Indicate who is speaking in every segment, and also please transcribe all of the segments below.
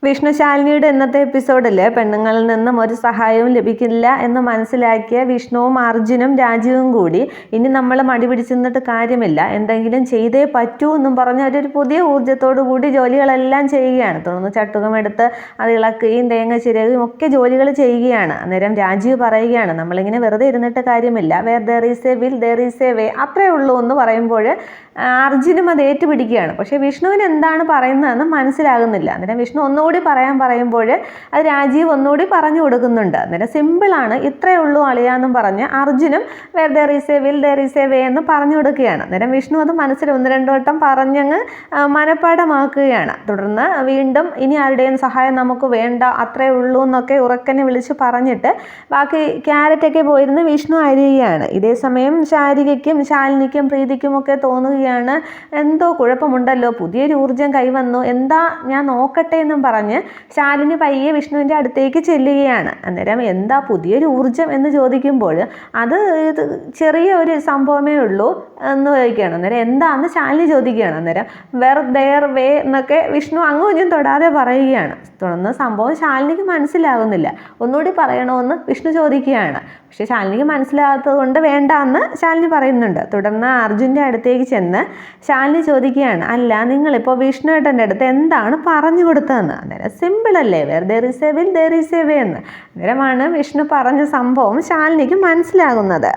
Speaker 1: വിഷ്ണുശാലിനിയുടെ ഇന്നത്തെ എപ്പിസോഡിൽ പെണ്ണുങ്ങളിൽ നിന്നും ഒരു സഹായവും ലഭിക്കില്ല എന്ന് മനസ്സിലാക്കിയ വിഷ്ണുവും അർജുനും രാജീവും കൂടി ഇനി നമ്മൾ മടി പിടിച്ചിരുന്നിട്ട് കാര്യമില്ല, എന്തെങ്കിലും ചെയ്തേ പറ്റൂ എന്നും പറഞ്ഞ് ഒരു പുതിയ ഊർജ്ജത്തോടു കൂടി ജോലികളെല്ലാം ചെയ്യുകയാണ്. തുടർന്ന് ചട്ടുകമെടുത്ത് അത് ഇളക്കുകയും തേങ്ങ ചിരകുകയും ഒക്കെ ജോലികൾ ചെയ്യുകയാണ്. അന്നേരം രാജീവ് പറയുകയാണ്, നമ്മളിങ്ങനെ വെറുതെ ഇരുന്നിട്ട് കാര്യമില്ല, where there is a will there is a way, അത്രേ ഉള്ളൂ എന്ന് പറയുമ്പോൾ അർജുനും അത് ഏറ്റുപിടിക്കുകയാണ്. പക്ഷേ വിഷ്ണുവിന് എന്താണ് പറയുന്നതെന്ന് മനസ്സിലാകുന്നില്ല. അന്നേരം വിഷ്ണു ഒന്നുകൂടി പറയുമ്പോൾ അത് രാജീവ് ഒന്നുകൂടി പറഞ്ഞു കൊടുക്കുന്നുണ്ട്. അന്നേരം സിമ്പിളാണ്, ഇത്രയേ ഉള്ളൂ അളിയാന്നും പറഞ്ഞ് അർജുനും where there is a will there is a way എന്ന് പറഞ്ഞു കൊടുക്കുകയാണ്. അന്നേരം വിഷ്ണു അത് മനസ്സിൽ 1-2 വട്ടം പറഞ്ഞങ്ങ് മനഃപ്പാഠമാക്കുകയാണ്. തുടർന്ന് വീണ്ടും ഇനി ആരുടെയും സഹായം നമുക്ക് വേണ്ട, അത്രേ ഉള്ളൂ എന്നൊക്കെ ഉറക്കനെ വിളിച്ച് പറഞ്ഞിട്ട് ബാക്കി ക്യാരറ്റൊക്കെ പോയിരുന്ന് വിഷ്ണു അരിയുകയാണ്. ഇതേ സമയം ശാരികയ്ക്കും ശാലിനിക്കും പ്രീതിക്കും ഒക്കെ തോന്നുകയാണ്, എന്തോ കുഴപ്പമുണ്ടല്ലോ, പുതിയൊരു ഊർജ്ജം കൈവന്നു, എന്താ ഞാൻ നോക്കട്ടെ എന്നും പറഞ്ഞ് ശാലിനി പയ്യെ വിഷ്ണുവിൻ്റെ അടുത്തേക്ക് ചെല്ലുകയാണ്. അന്നേരം എന്താ പുതിയൊരു ഊർജ്ജം എന്ന് ചോദിക്കുമ്പോൾ അത് ചെറിയ ഒരു സംഭവമേ ഉള്ളൂ എന്ന് ചോദിക്കുകയാണ്. അന്നേരം എന്താന്ന് ശാലിനി ചോദിക്കുകയാണ്. അന്നേരം വെർ ദെയർ വേ എന്നൊക്കെ വിഷ്ണു അങ്ങും ഇഞ്ഞും തൊടാതെ പറയുകയാണ്. തുടർന്ന് സംഭവം ശാലിനിക്ക് മനസ്സിലാകുന്നില്ല, ഒന്നുകൂടി പറയണമെന്ന് വിഷ്ണു ചോദിക്കുകയാണ്. പക്ഷേ ശാലിനിക്ക് മനസ്സിലാകാത്തത് കൊണ്ട് വേണ്ട എന്ന് ശാലിനി പറയുന്നുണ്ട്. തുടർന്ന് അർജുൻ്റെ അടുത്തേക്ക് ചെന്ന് ശാലിനി ചോദിക്കുകയാണ്, അല്ല നിങ്ങളിപ്പോൾ വിഷ്ണുവേട്ടൻ്റെ അടുത്ത് എന്താണ് പറഞ്ഞു കൊടുത്തതെന്ന്. അന്നേരം സിമ്പിളല്ലേ, where there is a will there is a way എന്ന്. അന്നേരമാണ് വിഷ്ണു പറഞ്ഞ സംഭവം ശാലിനിക്ക് മനസ്സിലാകുന്നത്.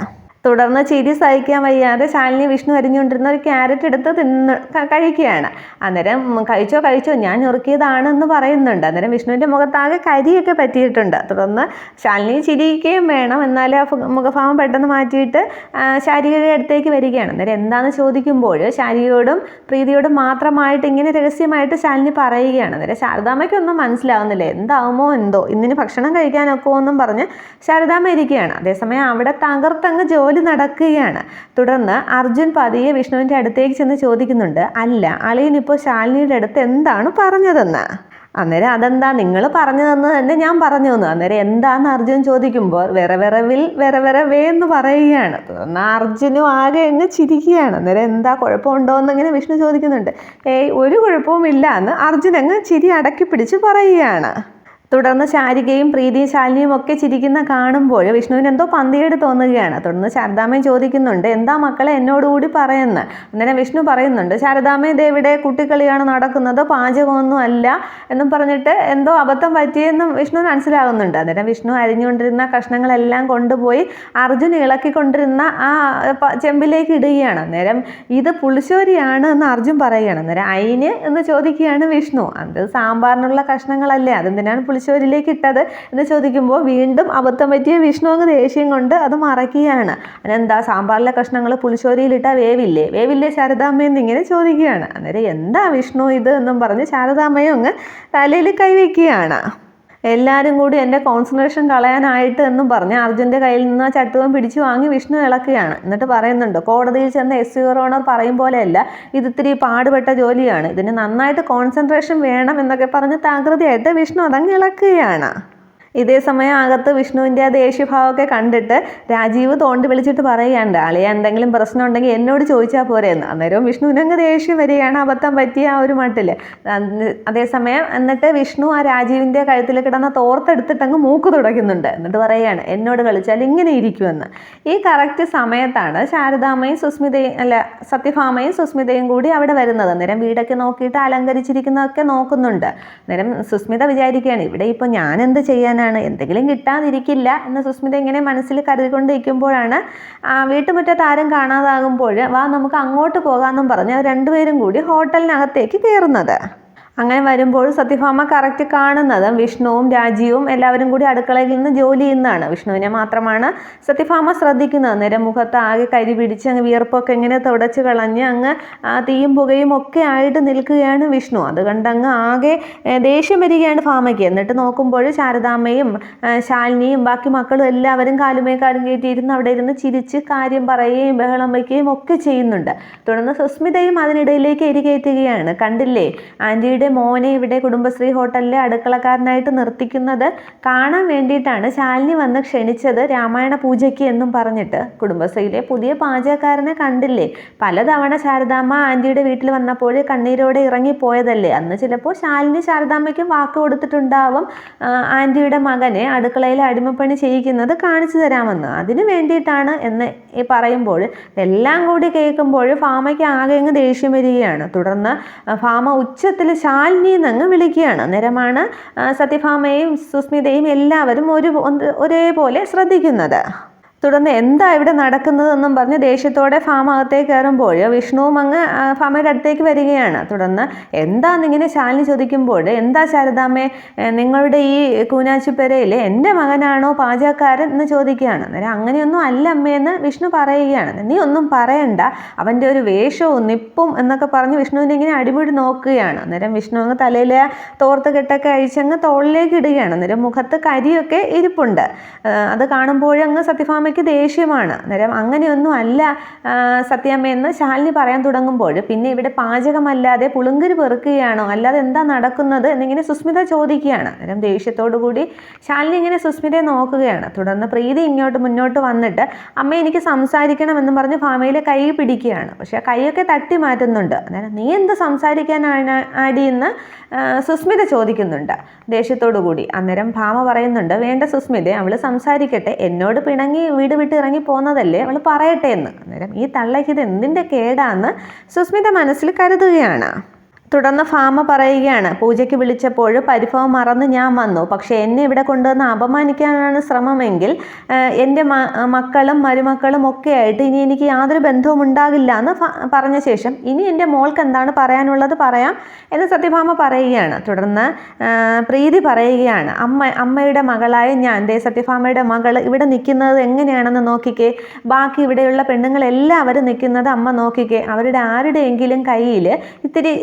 Speaker 1: തുടർന്ന് ചിരി സഹിക്കാൻ വയ്യാതെ ശാലിനി വിഷ്ണു അരിഞ്ഞുകൊണ്ടിരുന്ന ഒരു ക്യാരറ്റ് എടുത്ത് കഴിക്കുകയാണ്. അന്നേരം കഴിച്ചോ ഞാൻ ഞുറുക്കിയതാണെന്ന് പറയുന്നുണ്ട്. അന്നേരം വിഷ്ണുവിൻ്റെ മുഖത്താകെ കരിയൊക്കെ പറ്റിയിട്ടുണ്ട്. തുടർന്ന് ശാലിനി ചിരിക്കുകയും വേണം, എന്നാലും ആ മുഖഭാവം പെട്ടെന്ന് മാറ്റിയിട്ട് ശാരികയുടെ അടുത്തേക്ക് വരികയാണ്. അന്നേരം എന്താണെന്ന് ചോദിക്കുമ്പോൾ ശാരികയോടും പ്രീതിയോടും മാത്രമായിട്ട് ഇങ്ങനെ രഹസ്യമായിട്ട് ശാലിനി പറയുകയാണ്. അന്നേരം ശാരദാമ്മയ്ക്കൊന്നും മനസ്സിലാവുന്നില്ല, എന്താവുമോ എന്തോ, ഇന്നിന് ഭക്ഷണം കഴിക്കാനൊക്കെ എന്നും പറഞ്ഞ് ശാരദാമ്മ ഇരിക്കുകയാണ്. അതേസമയം അവിടെ തകർത്തങ്ങ് ജോലി നടക്കുകയാണ്. തുടർന്ന് അർജുൻ പതിയെ വിഷ്ണുവിൻ്റെ അടുത്തേക്ക് ചെന്ന് ചോദിക്കുന്നുണ്ട്, അല്ല അളിയനിപ്പോൾ ശാലിനിയുടെ അടുത്ത് എന്താണ് പറഞ്ഞതെന്ന്. അന്നേരം അതെന്താ നിങ്ങൾ പറഞ്ഞു തന്നു തന്നെ ഞാൻ പറഞ്ഞു തന്നു. അന്നേരം എന്താന്ന് അർജുൻ ചോദിക്കുമ്പോൾ വെറ വേ എന്ന് പറയുകയാണ്. തുടർന്ന് അർജുനും ആകെ അങ്ങ് ചിരിക്കുകയാണ്. അന്നേരം എന്താ കുഴപ്പമുണ്ടോ എന്നിങ്ങനെ വിഷ്ണു ചോദിക്കുന്നുണ്ട്. ഒരു കുഴപ്പവും ഇല്ല എന്ന് അർജുൻ അങ്ങ് ചിരി അടക്കി പിടിച്ച് പറയുകയാണ്. തുടർന്ന് ശാരികയും പ്രീതിയും ശാലിനിയും ഒക്കെ ചിരിക്കുന്ന കാണുമ്പോൾ വിഷ്ണുവിന് എന്തോ പന്തികേട് തോന്നുകയാണ്. തുടർന്ന് ശാരദാമ്മയും ചോദിക്കുന്നുണ്ട്, എന്താ മക്കളെ എന്നോടുകൂടി പറയുന്നത്. അന്നേരം വിഷ്ണു പറയുന്നുണ്ട്, ശാരദാമ്മ ഇതെവിടെ കുട്ടിക്കളിയാണ് നടക്കുന്നത്, പാചകമൊന്നും അല്ല എന്നും പറഞ്ഞിട്ട് എന്തോ അബദ്ധം പറ്റിയെന്നും വിഷ്ണുവിന് മനസ്സിലാകുന്നുണ്ട്. അന്നേരം വിഷ്ണു അരിഞ്ഞുകൊണ്ടിരുന്ന കഷ്ണങ്ങളെല്ലാം കൊണ്ടുപോയി അർജുൻ ഇളക്കിക്കൊണ്ടിരുന്ന ആ ചെമ്പിലേക്ക് ഇടുകയാണ്. അന്നേരം ഇത് പുളിശ്ശേരിയാണ് എന്ന് അർജുൻ പറയുകയാണ്. അന്നേരം അയിന് എന്ന് ചോദിക്കുകയാണ് വിഷ്ണു. അത് സാമ്പാറിനുള്ള കഷ്ണങ്ങളല്ലേ, അതെന്തിനാണ് പുളിശ്ശേരിയിലേക്ക് ഇട്ടത് എന്ന് ചോദിക്കുമ്പോൾ വീണ്ടും അബദ്ധം പറ്റിയ വിഷ്ണു അങ്ങ് ദേഷ്യം കൊണ്ട് അത് മറയ്ക്കുകയാണ്. അതിനെന്താ സാമ്പാറിലെ കഷ്ണങ്ങൾ പുളിശ്ശേരിയിലിട്ടാൽ വേവില്ലേ ശാരദാമ്മയെന്ന് ഇങ്ങനെ ചോദിക്കുകയാണ്. അന്നേരം എന്താ വിഷ്ണു ഇത് എന്നും പറഞ്ഞ് ശാരദാമ്മയും അങ്ങ് തലയിൽ കൈവയ്ക്കുകയാണ്. എല്ലാവരും കൂടി എൻ്റെ കോൺസെൻട്രേഷൻ കളയാനായിട്ട് എന്നും പറഞ്ഞ് അർജുൻ്റെ കയ്യിൽ നിന്ന് ചട്ടുകം പിടിച്ചു വാങ്ങി വിഷ്ണു ഇളക്കുകയാണ്. എന്നിട്ട് പറയുന്നുണ്ട്, കോടതിയിൽ ചെന്ന എസ് യുവർ ഓണർ പറയും പോലെയല്ല, ഇത് ഇത്തിരി പാടുപെട്ട ജോലിയാണ്, ഇതിന് നന്നായിട്ട് കോൺസെൻട്രേഷൻ വേണം എന്നൊക്കെ പറഞ്ഞ് തകൃതിയായിട്ട് വിഷ്ണു അതങ്ങ് ഇളക്കുകയാണ്. ഇതേ സമയം അകത്ത് വിഷ്ണുവിൻ്റെ ആ ദേഷ്യഭാവമൊക്കെ കണ്ടിട്ട് രാജീവ് തോണ്ടി വിളിച്ചിട്ട് പറയുകയാണ്, അളിയ എന്തെങ്കിലും പ്രശ്നം ഉണ്ടെങ്കിൽ എന്നോട് ചോദിച്ചാൽ പോരെയെന്ന്. അന്നേരവും വിഷ്ണുവിനങ്ങ് ദേഷ്യം വരികയാണ്, അബദ്ധം പറ്റിയ ആ ഒരു മട്ടിൽ. അതേസമയം എന്നിട്ട് വിഷ്ണു ആ രാജീവിൻ്റെ കഴുത്തിൽ കിടന്ന തോർത്തെടുത്തിട്ടങ്ങ് മൂക്ക് തുടയ്ക്കുന്നുണ്ട്. എന്നിട്ട് പറയുകയാണ്, എന്നോട് കളിച്ചാൽ ഇങ്ങനെ ഇരിക്കുമെന്ന്. ഈ കറക്റ്റ് സമയത്താണ് ശാരദാമ്മയും സത്യഭാമയും സുസ്മിതയും കൂടി അവിടെ വരുന്നത്. അന്നേരം വീടൊക്കെ നോക്കിയിട്ട് അലങ്കരിച്ചിരിക്കുന്നതൊക്കെ നോക്കുന്നുണ്ട്. അന്നേരം സുസ്മിത വിചാരിക്കുകയാണ്, ഇവിടെ ഇപ്പോൾ ഞാൻ എന്ത് ചെയ്യാനാണ്, എന്തെങ്കിലും കിട്ടാതിരിക്കില്ല എന്ന് സുസ്മിത ഇങ്ങനെ മനസ്സിൽ കരുതിക്കൊണ്ടിരിക്കുമ്പോഴാണ് വീട്ടുമുറ്റത്ത് ആരും കാണാതാകുമ്പോൾ വാ നമുക്ക് അങ്ങോട്ട് പോകാമെന്നും പറഞ്ഞ് രണ്ടുപേരും കൂടി ഹോട്ടലിനകത്തേക്ക് കയറുന്നത്. അങ്ങനെ വരുമ്പോൾ സത്യഭാമ കറക്റ്റ് കാണുന്നത് വിഷ്ണുവും രാജീവും എല്ലാവരും കൂടി അടുക്കളയിൽ നിന്ന് ജോലി ചെയ്യുന്നതാണ്. വിഷ്ണുവിനെ മാത്രമാണ് സത്യഭാമ ശ്രദ്ധിക്കുന്നത്. അന്നേരം മുഖത്ത് ആകെ കരി പിടിച്ച് അങ്ങ് വിയർപ്പൊക്കെ ഇങ്ങനെ തുടച്ച് കളഞ്ഞ് അങ്ങ് തീയും പുകയും ഒക്കെ ആയിട്ട് നിൽക്കുകയാണ് വിഷ്ണു. അത് കണ്ടങ്ങ് ആകെ ദേഷ്യം വരികയാണ് ഭാമയ്ക്ക്. എന്നിട്ട് നോക്കുമ്പോൾ ശാരദാമ്മയും ശാലിനിയും ബാക്കി മക്കളും എല്ലാവരും കാലും കയറ്റിയിരുന്ന് അവിടെ ഇരുന്ന് ചിരിച്ച് കാര്യം പറയുകയും ബഹളം വയ്ക്കുകയും ഒക്കെ ചെയ്യുന്നുണ്ട്. തുടർന്ന് സുസ്മിതയും അതിനിടയിലേക്ക് എരികയറ്റുകയാണ്. കണ്ടില്ലേ, ആൻറ്റിയുടെ ആൻറ്റിയുടെ മോനെ ഇവിടെ കുടുംബശ്രീ ഹോട്ടലിലെ അടുക്കളക്കാരനായിട്ട് നിർത്തിക്കുന്നത് കാണാൻ വേണ്ടിയിട്ടാണ് ശാലിനി വന്ന് ക്ഷണിച്ചത് രാമായണ പൂജയ്ക്ക് എന്നും പറഞ്ഞിട്ട് കുടുംബശ്രീയിലെ പുതിയ പാചകക്കാരനെ കണ്ടില്ലേ, പലതവണ ശാരദാമ്മ ആൻറ്റിയുടെ വീട്ടിൽ വന്നപ്പോൾ കണ്ണീരോടെ ഇറങ്ങിപ്പോയതല്ലേ, അന്ന് ചിലപ്പോൾ ശാലിനി ശാരദാമ്മയ്ക്ക് വാക്ക് കൊടുത്തിട്ടുണ്ടാവും ആൻറ്റിയുടെ മകനെ അടുക്കളയിൽ അടിമപ്പണി ചെയ്യിക്കുന്നത് കാണിച്ചു തരാമെന്ന്. അതിന് വേണ്ടിയിട്ടാണ് എന്ന് പറയുമ്പോൾ എല്ലാം കൂടി കേൾക്കുമ്പോൾ ഫാമയ്ക്ക് ആകെ അങ്ങ് ദേഷ്യം വരികയാണ്. തുടർന്ന് ഫാമ ഉച്ചത്തിൽ ശാലിനി എന്നങ്ങ് വിളിക്കുകയാണ്. അന്നേരമാണ് സത്യഭാമയും സുസ്മിതയും എല്ലാവരും ഒരേപോലെ ശ്രദ്ധിക്കുന്നത്. തുടർന്ന് എന്താ ഇവിടെ നടക്കുന്നതെന്നും പറഞ്ഞ് ദേഷ്യത്തോടെ ഫാം അകത്തേക്ക് കയറുമ്പോൾ വിഷ്ണുവും അങ്ങ് ഫാമയുടെ അടുത്തേക്ക് വരികയാണ്. തുടർന്ന് എന്താന്നിങ്ങനെ ശാലിനി ചോദിക്കുമ്പോൾ, എന്താ ശാരദാമ്മേ, നിങ്ങളുടെ ഈ കൂനാച്ചിപ്പെരയിൽ എൻ്റെ മകനാണോ പാചകക്കാരൻ എന്ന് ചോദിക്കുകയാണ്. അന്നേരം അങ്ങനെയൊന്നും അല്ല അമ്മയെന്ന് വിഷ്ണു പറയുകയാണ്. നീ ഒന്നും പറയണ്ട, അവൻ്റെ ഒരു വേഷവും നിപ്പും എന്നൊക്കെ പറഞ്ഞ് വിഷ്ണുവിനെ ഇങ്ങനെ അടിമുടി നോക്കുകയാണ്. അന്നേരം വിഷ്ണു അങ്ങ് തലയിലെ തോർത്ത് കെട്ടൊക്കെ അഴിച്ചങ്ങ് തോളിലേക്ക് ഇടുകയാണ്. അന്നേരം മുഖത്ത് കരിയൊക്കെ ഇരിപ്പുണ്ട്. അത് കാണുമ്പോഴങ്ങ് സത്യഭാമയ്ക്ക് ദേഷ്യമാണ്. അന്നേരം അങ്ങനെയൊന്നും അല്ല സത്യാമ്മയെന്ന് ശാലിനി പറയാൻ തുടങ്ങുമ്പോൾ, പിന്നെ ഇവിടെ പാചകമല്ലാതെ പുളുങ്കരി പെറുക്കുകയാണോ, അല്ലാതെ എന്താ നടക്കുന്നത് എന്നിങ്ങനെ സുസ്മിത ചോദിക്കുകയാണ്. അന്നേരം ദേഷ്യത്തോടു കൂടി ശാലിനി ഇങ്ങനെ സുസ്മിതയെ നോക്കുകയാണ്. തുടർന്ന് പ്രീതി മുന്നോട്ട് വന്നിട്ട് അമ്മ എനിക്ക് സംസാരിക്കണം എന്ന് പറഞ്ഞ് ഫാമയിലെ കൈ പിടിക്കുകയാണ്. പക്ഷെ കൈയൊക്കെ തട്ടി മാറ്റുന്നുണ്ട്. അന്നേരം നീ എന്ത് സംസാരിക്കാനാണ് ആടിയെന്ന് സുസ്മിത ചോദിക്കുന്നുണ്ട് ദേഷ്യത്തോടു കൂടി. അന്നേരം ഭാമ പറയുന്നുണ്ട്, വേണ്ട സുസ്മിത, അവൾ സംസാരിക്കട്ടെ, എന്നോട് പിണങ്ങി വീട് വിട്ട് ഇറങ്ങി പോകുന്നതല്ലേ, അവൾ പറയട്ടെ എന്ന്. അന്നേരം ഈ തള്ളയ്ക്ക് ഇത് എന്തിൻ്റെ കേടാന്ന് സുസ്മിത മനസ്സിൽ കരുതുകയാണ്. തുടർന്ന് ഫാമ പറയുകയാണ്, പൂജയ്ക്ക് വിളിച്ചപ്പോൾ പരിഭവം മറന്ന് ഞാൻ വന്നു, പക്ഷേ എന്നെ ഇവിടെ കൊണ്ടുവന്ന് അപമാനിക്കാനാണ് ശ്രമമെങ്കിൽ എൻ്റെ മക്കളും മരുമക്കളും ഒക്കെ ആയിട്ട് ഇനി എനിക്ക് യാതൊരു ബന്ധവും ഉണ്ടാകില്ല എന്ന് പറഞ്ഞ ശേഷം ഇനി എൻ്റെ മോൾക്ക് എന്താണ് പറയാനുള്ളത് പറയാം എന്ന് സത്യഭാമ പറയുകയാണ്. തുടർന്ന് പ്രീതി പറയുകയാണ്, അമ്മയുടെ മകളായ ഞാൻ, സത്യഭാമയുടെ മകൾ ഇവിടെ നിൽക്കുന്നത് എങ്ങനെയാണെന്ന് നോക്കിക്കേ, ബാക്കി ഇവിടെയുള്ള പെണ്ണുങ്ങളെല്ലാവരും നിൽക്കുന്നത് അമ്മ നോക്കിക്കേ, അവരുടെ ആരുടെയെങ്കിലും കയ്യിൽ ഇത്തിരി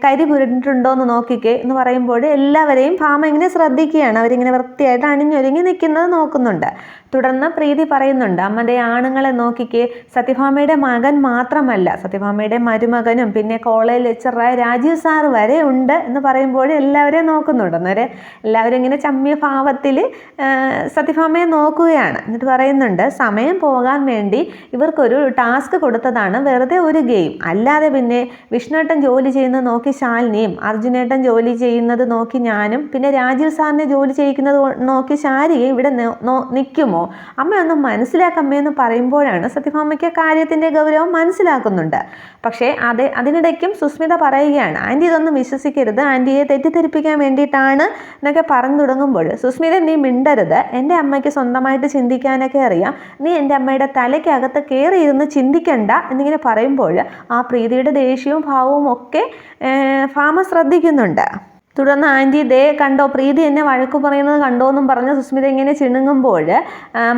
Speaker 1: കരി പുരണ്ടിട്ടുണ്ടോ എന്ന് നോക്കിക്കേ എന്ന് പറയുമ്പോൾ എല്ലാവരെയും ഭാമ ഇങ്ങനെ ശ്രദ്ധിക്കുകയാണ്. അവരിങ്ങനെ വൃത്തിയായിട്ട് അണിഞ്ഞൊരുങ്ങി നിൽക്കുന്നത് നോക്കുന്നുണ്ട്. തുടർന്ന് പ്രീതി പറയുന്നുണ്ട്, അമ്മയുടെ ആണുങ്ങളെ നോക്കിക്കേ, സത്യഭാമയുടെ മകൻ മാത്രമല്ല, സത്യഭാമയുടെ മരുമകനും പിന്നെ കോളേജ് ലെക്ചറായ രാജീവ് സാറ് വരെ ഉണ്ട് എന്ന് പറയുമ്പോൾ എല്ലാവരെയും നോക്കുന്നുണ്ട്. അന്നേരം എല്ലാവരും ഇങ്ങനെ ചമ്മിയ ഭാവത്തിൽ സത്യഭാമയെ നോക്കുകയാണ്. എന്നിട്ട് പറയുന്നുണ്ട്, സമയം പോകാൻ വേണ്ടി ഇവർക്കൊരു ടാസ്ക് കൊടുത്തതാണ്, വെറുതെ ഒരു ഗെയിം, അല്ലാതെ പിന്നെ വിഷ്ണുവേട്ടൻ ജോലി ചെയ്യുന്നത് നോക്കി ശാലിനിയും, അർജുനേട്ടൻ ജോലി ചെയ്യുന്നത് നോക്കി ഞാനും, പിന്നെ രാജീവ് സാറിനെ ജോലി ചെയ്യിക്കുന്നത് നോക്കി ശാരികയും ഇവിടെ നിൽക്കുമോ, അമ്മയൊന്നും മനസ്സിലാക്കമ്മയെന്ന് പറയുമ്പോഴാണ് സത്യഭാമയ്ക്ക് കാര്യത്തിൻ്റെ ഗൗരവം മനസ്സിലാക്കുന്നുണ്ട്. പക്ഷേ അതിനിടയ്ക്കും സുസ്മിത പറയുകയാണ്, ആൻറ്റി ഇതൊന്നും വിശ്വസിക്കരുത്, ആൻറ്റിയെ തെറ്റിദ്ധരിപ്പിക്കാൻ വേണ്ടിയിട്ടാണ് എന്നൊക്കെ പറഞ്ഞു തുടങ്ങുമ്പോൾ, സുസ്മിത നീ മിണ്ടരുത്, എൻ്റെ അമ്മയ്ക്ക് സ്വന്തമായിട്ട് ചിന്തിക്കാനൊക്കെ അറിയാം, നീ എൻ്റെ അമ്മയുടെ തലയ്ക്കകത്ത് കയറിയിരുന്ന് ചിന്തിക്കണ്ട എന്നിങ്ങനെ പറയുമ്പോൾ ആ പ്രീതിയുടെ ദേഷ്യവും ഭാവവും ഒക്കെ ഫാമ ശ്രദ്ധിക്കുന്നുണ്ട്. തുടർന്ന് ആൻറ്റി ദേ കണ്ടോ, പ്രീതി എന്നെ വഴക്കു പറയുന്നത് കണ്ടോ എന്നും പറഞ്ഞ് സുസ്മിത ഇങ്ങനെ ചിണുങ്ങുമ്പോൾ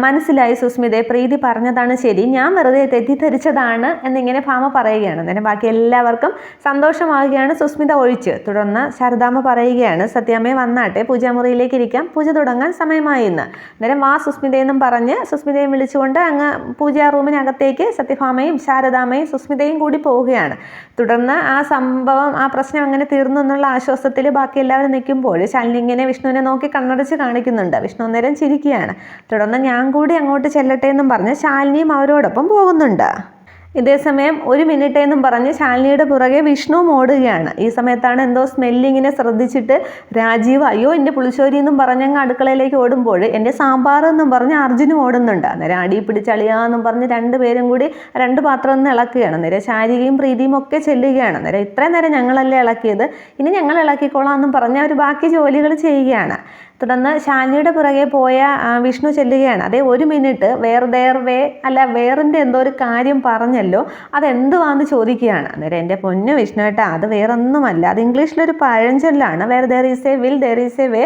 Speaker 1: മനസ്സിലായി സുസ്മിതയെ, പ്രീതി പറഞ്ഞതാണ് ശരി, ഞാൻ വെറുതെ തെറ്റിദ്ധരിച്ചതാണ് എന്നിങ്ങനെ ഭാമ പറയുകയാണ്. അന്നേരം ബാക്കി എല്ലാവർക്കും സന്തോഷമാവുകയാണ്, സുസ്മിത ഒഴിച്ച്. തുടർന്ന് ശാരദാമ്മ പറയുകയാണ്, സത്യാമ്മയെ വന്നാട്ടെ, പൂജാമുറിയിലേക്ക് ഇരിക്കാം, പൂജ തുടങ്ങാൻ സമയമായി എന്ന്. അന്നേരം വാ സുസ്മിതയെന്നും പറഞ്ഞ് സുസ്മിതയെ വിളിച്ചുകൊണ്ട് അങ്ങ് പൂജാ റൂമിനകത്തേക്ക് സത്യഭാമയും ശാരദാമ്മയും സുസ്മിതയും കൂടി പോവുകയാണ്. തുടർന്ന് ആ പ്രശ്നം അങ്ങനെ തീർന്നു എന്നുള്ള ആശ്വാസത്തിൽ ബാക്കി എല്ലാവരും നിൽക്കുമ്പോൾ ശാലിനി ഇങ്ങനെ വിഷ്ണുവിനെ നോക്കി കണ്ണടച്ച് കാണിക്കുന്നുണ്ട്. വിഷ്ണു അന്നേരം ചിരിക്കുകയാണ്. തുടർന്ന് ഞാൻ കൂടി അങ്ങോട്ട് ചെല്ലട്ടെ എന്നും പറഞ്ഞ് ശാലിനിയും അവരോടൊപ്പം പോകുന്നുണ്ട്. ഇതേസമയം 1 മിനിറ്റ് എന്നും പറഞ്ഞ് ശാലിനിയുടെ പുറകെ വിഷ്ണു ഓടുകയാണ്. ഈ സമയത്താണ് എന്തോ സ്മെല്ലിങ്ങിനെ ശ്രദ്ധിച്ചിട്ട് രാജീവ് അയ്യോ എൻ്റെ പുളിശ്ശേരി എന്നും പറഞ്ഞങ്ങ് അടുക്കളയിലേക്ക് ഓടുമ്പോൾ എൻ്റെ സാമ്പാർ എന്നും പറഞ്ഞ് അർജുനും ഓടുന്നുണ്ട്. അന്നേരം അടി പിടിച്ചളിയാന്നും പറഞ്ഞ് 2 പേരും കൂടി 2 പാത്രം ഒന്ന് ഇളക്കുകയാണ്. അന്നേരം ശാരികയും പ്രീതിയും ഒക്കെ ചെല്ലുകയാണ്. അന്നേരം ഇത്രയും നേരം ഞങ്ങളല്ലേ ഇളക്കിയത്, ഇനി ഞങ്ങൾ ഇളക്കിക്കോളാം എന്നും പറഞ്ഞ് അവർ ബാക്കി ജോലികൾ ചെയ്യുകയാണ്. തുടർന്ന് ശാലിനിയുടെ പുറകെ പോയ വിഷ്ണു ചെല്ലുകയാണ്. അതേ 1 മിനിറ്റ് വേറിൻ്റെ എന്തോ ഒരു കാര്യം പറഞ്ഞല്ലോ, അതെന്തുവാന്ന് ചോദിക്കുകയാണ്. അന്നേരം എൻ്റെ പൊന്നു വിഷ്ണുവേട്ടാ, അത് വേറൊന്നുമല്ല, അത് ഇംഗ്ലീഷിലൊരു പഴഞ്ചൊല്ലാണ്, where there is a will there is a way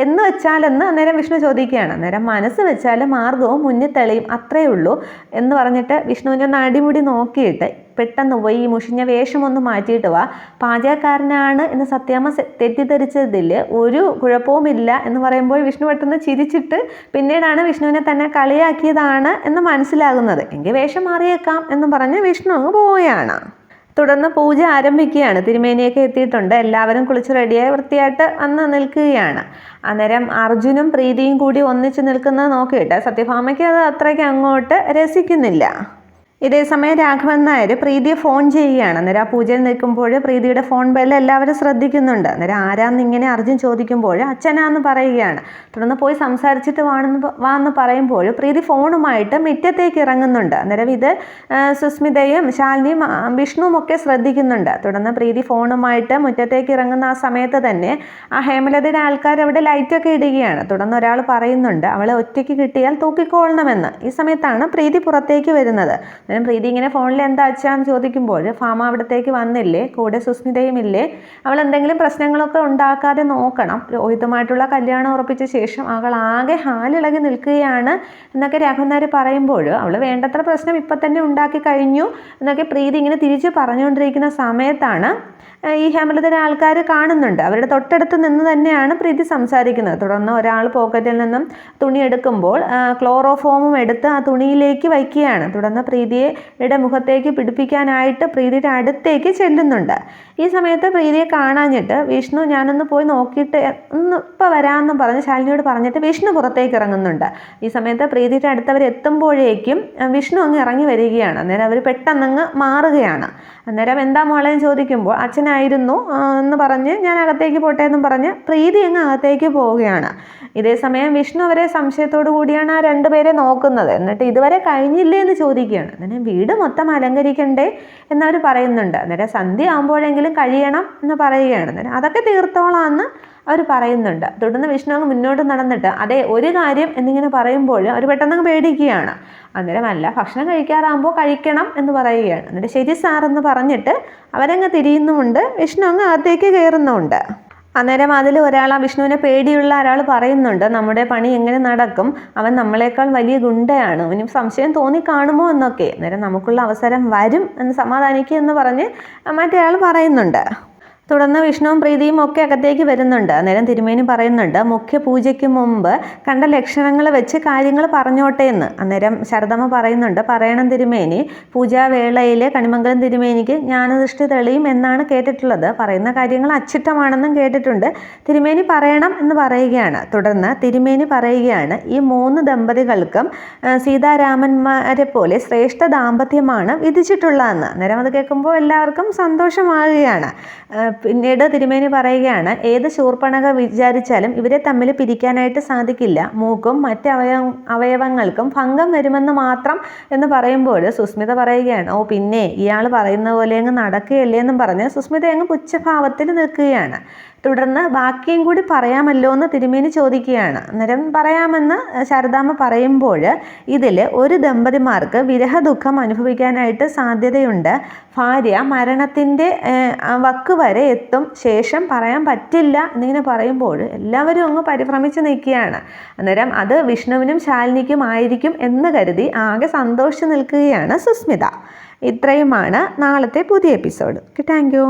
Speaker 1: എന്ന് വെച്ചാലെന്ന് അന്നേരം വിഷ്ണു ചോദിക്കുകയാണ്. അന്നേരം മനസ്സ് വെച്ചാൽ മാർഗവും മുന്നിൽ തെളിയും, അത്രയേ ഉള്ളൂ എന്ന് പറഞ്ഞിട്ട് വിഷ്ണുവിനെ ഒന്ന് അടിമുടി നോക്കിയിട്ട് പെട്ടെന്ന് പോയി ഈ മുഷിഞ്ഞ വേഷമൊന്ന് മാറ്റിയിട്ട് വാ, പാചകക്കാരനാണ് എന്ന് സത്യാമ്മ തെറ്റിദ്ധരിച്ചതിൽ ഒരു കുഴപ്പവുമില്ല എന്ന് പറയുമ്പോൾ വിഷ്ണു പെട്ടെന്ന് ചിരിച്ചിട്ട് പിന്നീടാണ് വിഷ്ണുവിനെ തന്നെ കളിയാക്കിയതാണ് എന്ന് മനസ്സിലാകുന്നത്. എങ്കിൽ വേഷം മാറിയേക്കാം എന്ന് പറഞ്ഞ് വിഷ്ണു അങ്ങ് പോവുകയാണ്. തുടർന്ന് പൂജ ആരംഭിക്കുകയാണ്. തിരുമേനിയൊക്കെ എത്തിയിട്ടുണ്ട്. എല്ലാവരും കുളിച്ച് റെഡിയായി വൃത്തിയായിട്ട് വന്ന് നിൽക്കുകയാണ്. അന്നേരം അർജുനും പ്രീതിയും കൂടി ഒന്നിച്ച് നിൽക്കുന്നത് നോക്കിയിട്ട് സത്യഭാമയ്ക്ക് അത് അത്രയ്ക്ക് അങ്ങോട്ട് രസിക്കുന്നില്ല. ഇതേസമയം രാഘവൻ നായർ പ്രീതിയെ ഫോൺ ചെയ്യുകയാണ്. അന്നേരം ആ പൂജയിൽ നിൽക്കുമ്പോൾ പ്രീതിയുടെ ഫോൺ ബെല്ല് എല്ലാവരും ശ്രദ്ധിക്കുന്നുണ്ട്. അന്നേരം ആരാന്നിങ്ങനെ അർജുൻ ചോദിക്കുമ്പോൾ അച്ഛനാന്ന് പറയുകയാണ്. തുടർന്ന് പോയി സംസാരിച്ചിട്ട് വാന്ന് പറയുമ്പോൾ പ്രീതി ഫോണുമായിട്ട് മുറ്റത്തേക്ക് ഇറങ്ങുന്നുണ്ട്. അന്നേരം ഇത് സുസ്മിതയും ശാലിനിയും വിഷ്ണുവും ഒക്കെ ശ്രദ്ധിക്കുന്നുണ്ട്. തുടർന്ന് പ്രീതി ഫോണുമായിട്ട് മുറ്റത്തേക്ക് ഇറങ്ങുന്ന ആ സമയത്ത് തന്നെ ആ ഹേമലതയുടെ ആൾക്കാർ അവിടെ ലൈറ്റൊക്കെ ഇടുകയാണ്. തുടർന്ന് ഒരാൾ പറയുന്നുണ്ട് അവളെ ഒറ്റയ്ക്ക് കിട്ടിയാൽ തൂക്കിക്കൊള്ളണമെന്ന്. ഈ സമയത്താണ് പ്രീതി പുറത്തേക്ക് വരുന്നത്. അന്നേരം പ്രീതി ഇങ്ങനെ ഫോണിൽ എന്താ അച്ഛാന്ന് ചോദിക്കുമ്പോൾ ഭാമ അവിടത്തേക്ക് വന്നില്ലേ, കൂടെ സുസ്മിതയും ഇല്ലേ, അവൾ എന്തെങ്കിലും പ്രശ്നങ്ങളൊക്കെ ഉണ്ടാക്കാതെ നോക്കണം, രോഹിതുമായിട്ടുള്ള കല്യാണം ഉറപ്പിച്ച ശേഷം അവൾ ആകെ ഹാലിളകി നിൽക്കുകയാണ് എന്നൊക്കെ രാഘവൻ നായർ പറയുമ്പോൾ അവൾ വേണ്ടത്ര പ്രശ്നം ഇപ്പം തന്നെ ഉണ്ടാക്കി കഴിഞ്ഞു എന്നൊക്കെ പ്രീതി ഇങ്ങനെ തിരിച്ച് പറഞ്ഞുകൊണ്ടിരിക്കുന്ന സമയത്താണ് ഈ ഹേമലതയുടെ ആൾക്കാർ കാണുന്നുണ്ട്. അവരുടെ തൊട്ടടുത്ത് നിന്ന് തന്നെയാണ് പ്രീതി സംസാരിക്കുന്നത്. തുടർന്ന് ഒരാൾ പോക്കറ്റിൽ നിന്നും തുണി എടുക്കുമ്പോൾ ക്ലോറോഫോമും എടുത്ത് ആ തുണിയിലേക്ക് വയ്ക്കുകയാണ്. തുടർന്ന് പ്രീതിയുടെ മുഖത്തേക്ക് പിടിപ്പിക്കാനായിട്ട് പ്രീതിയുടെ അടുത്തേക്ക് ചെല്ലുന്നുണ്ട്. ഈ സമയത്ത് പ്രീതിയെ കാണാഞ്ഞിട്ട് വിഷ്ണു ഞാനൊന്ന് പോയി നോക്കിയിട്ട് ഇപ്പോൾ വരാമെന്നും പറഞ്ഞ് ശാലിനിയോട് പറഞ്ഞിട്ട് വിഷ്ണു പുറത്തേക്ക് ഇറങ്ങുന്നുണ്ട്. ഈ സമയത്ത് പ്രീതിയുടെ അടുത്തവർ എത്തുമ്പോഴേക്കും വിഷ്ണു അങ്ങ് ഇറങ്ങി വരികയാണ്. അന്നേരം അവർ പെട്ടെന്നങ്ങ് മാറുകയാണ്. അന്നേരം എന്താ മോളെ ചോദിക്കുമ്പോൾ അച്ഛനായിരുന്നു എന്ന് പറഞ്ഞ് ഞാൻ അകത്തേക്ക് പോട്ടെ എന്നും പറഞ്ഞ് പ്രീതി അങ്ങ് അകത്തേക്ക് പോവുകയാണ്. ഇതേസമയം വിഷ്ണു അവരെ സംശയത്തോടു കൂടിയാണ് ആ രണ്ടുപേരെ നോക്കുന്നത്. എന്നിട്ട് ഇതുവരെ കഴിഞ്ഞില്ലേ എന്ന് ചോദിക്കുകയാണ്. അന്നേരം വീട് മൊത്തം അലങ്കരിക്കണ്ടേ എന്നവർ പറയുന്നുണ്ട്. അന്നേരം സന്ധ്യ ആകുമ്പോഴെങ്കിലും കഴിയണം എന്ന് പറയുകയാണ്. അന്നേരം അതൊക്കെ തീർത്തോളാന്ന് അവർ പറയുന്നുണ്ട്. തുടർന്ന് വിഷ്ണു അങ്ങ് മുന്നോട്ട് നടന്നിട്ട് അതെ ഒരു കാര്യം എന്നിങ്ങനെ പറയുമ്പോൾ അവർ പെട്ടെന്ന് പേടിക്കുകയാണ്. അന്നേരം അല്ല ഭക്ഷണം കഴിക്കാറാകുമ്പോൾ കഴിക്കണം എന്ന് പറയുകയാണ്. എന്നിട്ട് ശരി സാറെന്ന് പറഞ്ഞിട്ട് അവരങ്ങ് തിരിയുന്നുമുണ്ട്. വിഷ്ണു അങ്ങ് അകത്തേക്ക് കയറുന്നുമുണ്ട്. അന്നേരം അതിൽ ഒരാൾ ആ വിഷ്ണുവിനെ പേടിയുള്ള ഒരാൾ പറയുന്നുണ്ട് നമ്മുടെ പണി എങ്ങനെ നടക്കും, അവൻ നമ്മളെക്കാൾ വലിയ ഗുണ്ടയാണ്, അവന് സംശയം തോന്നിക്കാണുമോ എന്നൊക്കെ. അന്നേരം നമുക്കുള്ള അവസരം വരും എന്ന് സമാധാനിക്കുക എന്ന് പറഞ്ഞ് മറ്റേ ആൾ പറയുന്നുണ്ട്. തുടർന്ന് വിഷ്ണുവും പ്രീതിയും ഒക്കെ അകത്തേക്ക് വരുന്നുണ്ട്. അന്നേരം തിരുമേനി പറയുന്നുണ്ട് മുഖ്യ പൂജയ്ക്ക് മുമ്പ് കണ്ട ലക്ഷണങ്ങൾ വെച്ച് കാര്യങ്ങൾ പറഞ്ഞോട്ടെ എന്ന്. അന്നേരം ശരദമ്മ പറയുന്നുണ്ട് പറയണം തിരുമേനി, പൂജാവേളയിൽ കണിമംഗലം തിരുമേനിക്ക് ജ്ഞാനദൃഷ്ടി തെളിയും എന്നാണ് കേട്ടിട്ടുള്ളത്, പറയുന്ന കാര്യങ്ങൾ അച്ചിട്ടമാണെന്നും കേട്ടിട്ടുണ്ട്, തിരുമേനി പറയണം എന്ന് പറയുകയാണ്. തുടർന്ന് തിരുമേനി പറയുകയാണ് ഈ 3 ദമ്പതികൾക്കും സീതാരാമന്മാരെ പോലെ ശ്രേഷ്ഠ ദാമ്പത്യമാണ് വിധിച്ചിട്ടുള്ളതെന്ന്. അന്നേരം അത് കേൾക്കുമ്പോൾ എല്ലാവർക്കും സന്തോഷമാകുകയാണ്. പിന്നീട് തിരുമേനി പറയുകയാണ് ഏത് ശൂർപ്പണക വിചാരിച്ചാലും ഇവരെ തമ്മിൽ പിരിക്കാനായിട്ട് സാധിക്കില്ല, മൂക്കും മറ്റ് അവയവങ്ങൾക്കും ഭംഗം വരുമെന്ന് മാത്രം എന്ന് പറയുമ്പോൾ സുസ്മിത പറയുകയാണ് ഓ പിന്നെ ഇയാൾ പറയുന്ന പോലെ അങ്ങ് നടക്കുകയല്ലേ എന്നും പറഞ്ഞ് സുസ്മിത അങ്ങ് പുച്ഛഭാവത്തിൽ നിൽക്കുകയാണ്. തുടർന്ന് ബാക്കിയും കൂടി പറയാമല്ലോ എന്ന് തിരുമേനി ചോദിക്കുകയാണ്. അന്നേരം പറയാമെന്ന് ശാരദാമ്മ പറയുമ്പോൾ ഇതിൽ ഒരു ദമ്പതിമാർക്ക് വിരഹദുഃഖം അനുഭവിക്കാനായിട്ട് സാധ്യതയുണ്ട്, ഭാര്യ മരണത്തിൻ്റെ വക്ക് വരെ എത്തും, ശേഷം പറയാൻ പറ്റില്ല എന്നിങ്ങനെ പറയുമ്പോൾ എല്ലാവരും അങ്ങ് പരിഭ്രമിച്ച് നിൽക്കുകയാണ്. അന്നേരം അത് വിഷ്ണുവിനും ശാലിനിക്കും ആയിരിക്കും എന്ന് കരുതി ആകെ സന്തോഷിച്ച് നിൽക്കുകയാണ് സുസ്മിത. ഇത്രയുമാണ് നാളത്തെ പുതിയ എപ്പിസോഡ്. Thank you.